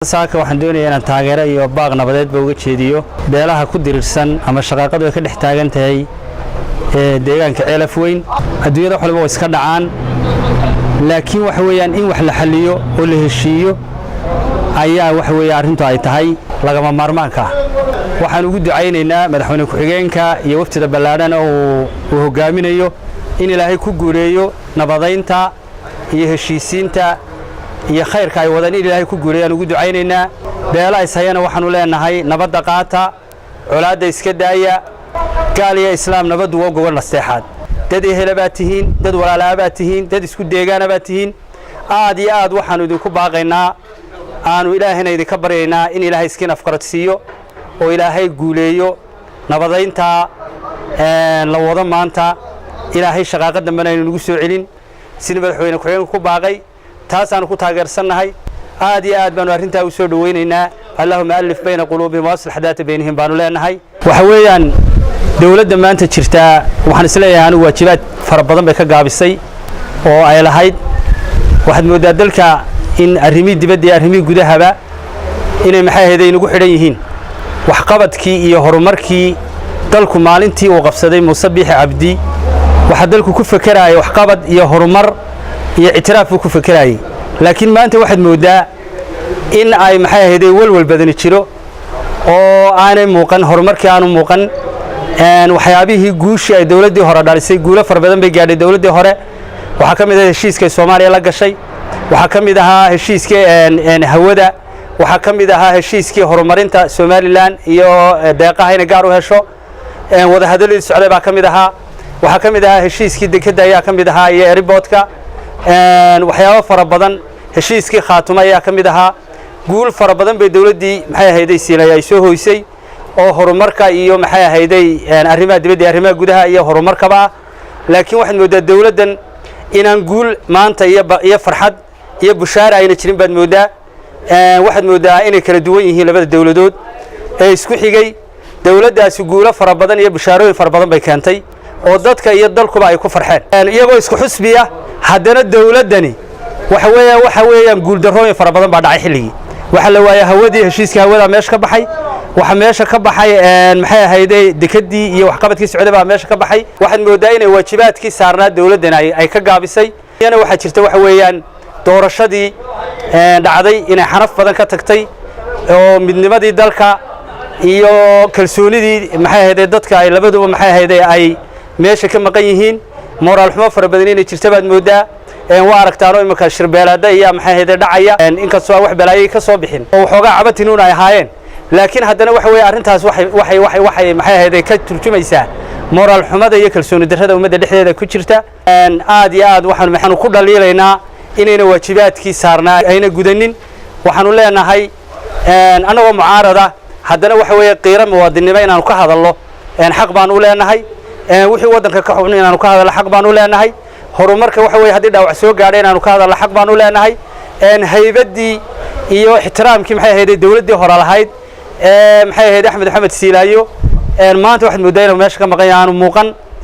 saaka waxaan doonayaa inaan taageero iyo baaq nabadeed uga jeediyo beelaha ku dirirsan ama shaqaaqadu ay ka dhex taagan tahay deegaanka Ceelaf Weyn adduunyada wax walba iska dhacaan laakiin waxa weeyaan in wax la xaliyo oo la heshiiyo ayaa waxa weeyaan arintu ay tahay lagama maarmaanka waxaan ugu ducaynaynaa madaxweyne ku-xigeenka iyo waftiga ballaadhan oo uu hogaaminayo in Ilaahay ku guuleeyo nabadeynta iyo heshiisiinta iyo khayrka ay wadaan in Ilaahay ku guuleeyaan ugu ducaynaynaa beelaha isayana waxaanu leenahay nabadda qaata colaadda iska daaya gaal iyo islaam nabaddu waa gobol nasteexaad dad ehelaba tihiin dad walaalaaba tihiin dad isku deegaanaba tihiin aad iyo aad waxaanu idinku baaqaynaa aanu Ilaahayna idinka baryaynaa in Ilaahay iskiin afkarad siiyo oo Ilaahay guuleeyo nabadeynta la wada maanta Ilaahay shaqaaqada dambana inuu nagu soo celin sida madaxweyne ku-xigeenku ku baaqay taasaan ku taageersanahay aad iyo aad baanu arintaa u soo dhaweynaynaa Allahumma alif bayna qulubihim wa aslih daata baynihim baanu leenahay waxa weeyaan dawladda maanta jirta waxaan isleeyahay anigu waajibaad fara badan bay ka gaabisay oo ay lahayd waxaad moodaa dalka in arrimii dibadda iyo arrimii gudahaba inay maxay ahayd inagu xidhan yihiin wax qabadkii iyo horumarkii dalku maalintii uu qabsaday Muuse Biixi Cabdi waxa dalku ku fakarayay wax qabad iyo horumar iyo itiraaf ku fakarayay laakiin maanta waxaad moodaa in ay maxay ahayd walwal badan jiro oo aanay muuqan horumarkii aanu muuqan waxyaabihii guushii ay dawladdii hore dhalisay guulo far badan bay gaadhay dawladdii hore waxa kamid ah heshiiska Soomaaliya la gashay waxa kamid ah heshiiska hawada waxa kamid ah heshiiskii horumarinta Somaliland iyo deeqaha in gaar u hesho wada hadalladii socday baa kamid ah waxa kamid ah heshiiskii dekedda ayaa kamid ah iyo airportka waxyaabo fara badan heshiiskii Khaatuma ayaa kamid ah guul fara badan bay dawladdii maxay ahayd siinay ay soo hoysay oo horumarka iyo maxay ahayd arrimaha dibadda arrimaha gudaha iyo horumarkaba laakiin waxaad moodaa dawladdan inaan guul maanta iyo farxad iyo bushaar ayna jirin baad moodaa waxaad moodaa inay kala duwan yihiin labada dawladood ee isku xigay dawladdaasi guulo fara badan iyo bushaarooyin fara badan bay keentay oo dadka iyo dalkuba ay ku farxeen iyagoo isku xusbiya haddana dawladdani waxa weeyaan guul darrooyin fara badan baa dhacay xilligii waxa la waayay hawadii heshiiska hawada meesha ka baxay waxa meesha ka baxay maxay ahayd dekedii iyo wax qabadkii socday baa meesha ka baxay waxaad moodaa inay waajibaadkii saarnaa dawladdan ay ka gaabisay iyana waxa jirta waxa weeyaan doorashadii dhacday inay xaraf badan ka tagtay oo midnimadii dalka iyo kalsoonidii maxay ahayd dadka ay labaduba maxay ahayd ay meesha ka maqan yihiin moral xumo fara badan inay jirta baad moodaa waa aragtaano imika shirbeelada iyo maxay ahayd dhacaya inkastoo wax balaayay ka soo bixin oo xogaa cabatinuun ay ahaayeen laakiin haddana waxa weeye arintaas waxay maxay ahayd ka turjumaysaa moral xumada iyo kalsooni darrada ummadda dhexdeeda ku jirta aad iyo aad waxaan ku dhaliilaynaa inayna waajibaadkii saarnaa ayna gudanin waxaanu leenahay anagoo mucaarada haddana waxa weeye qiiro muwaadinimo inaanu ka hadalno xaq baan u leenahay wixii wadanka ka xubin inaanu ka hadalno xaq baan u leenahay horumarka waxa weeye haddii dhaawac soo gaadhay inaanu ka hadalno xaq baan u leenahay haybadii iyo ixtiraamkii maxay ahayd dawladdii hore lahayd maxay ahayd Axmed Maxamed Siilaayo maanta waxaad moodaa inuu meesha ka maqan yahay aanu muuqan